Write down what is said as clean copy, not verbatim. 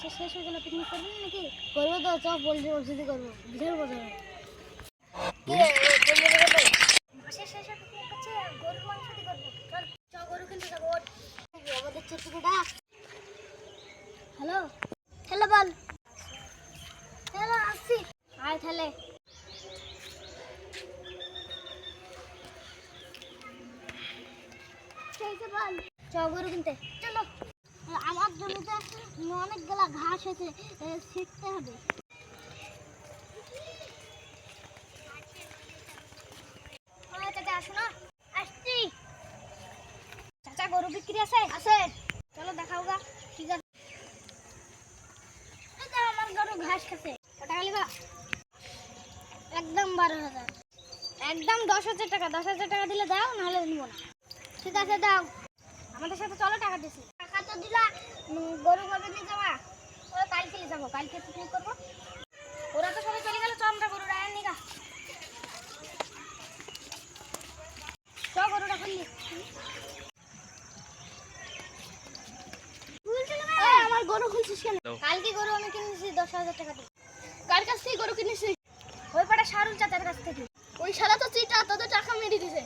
মাসে শেষ হয়ে গেলে পিকনিক করবেন নাকি? করবো তো, চ পোল্ট্রি মসজিদে করবো, বিশাল মজা হবে। মাসের শেষে পিকনিক করছে, গরুর মাংস দিয়ে করবো। চল চ, গরু কিনতে যাবো। আমাদের ছোট্ট ডাক। হ্যালো হ্যালো, বল। হ্যালো, আসছি। আয় তাহলে। বল, চ গরু কিনতে চলো। আমার জমিতে অনেকগুলা ঘাস হয়েছে, ছিটতে হবে। চাচা আসো না। আসছি। চাচা গরু বিক্রি আছে? আছে। চলো দেখাও গা। ঠিক আছে। আমার গরু ঘাস খাচ্ছে। কত টাকা লিবা? একদম 12,000। একদম 10,000 টাকা। 10,000 টাকা দিলে দাও, নাহলে নিব না। ঠিক আছে, দাও। আমাদের সাথে চলো, টাকা দিছি। টাকা তো দিলা, গরু কবে নিয়ে যাওয়া? ওরা কালকে যাবো, কালকে পিকনিক করবো। ওরা তো সবাই চলে গেল, চ আমরা গরু রায় নিগা। চ গরুটা খুললি। আমার গরু খুলছিস কেন? কালকে গরু আমি কিনেছি 10,000 টাকা দিয়ে। কার কাছ থেকে গরু কিনেছি? ওই পাড়া শাহরুল চাচার কাছ থেকে। ওই শালা তো চিটা, তোদের টাকা মেরে দিছে।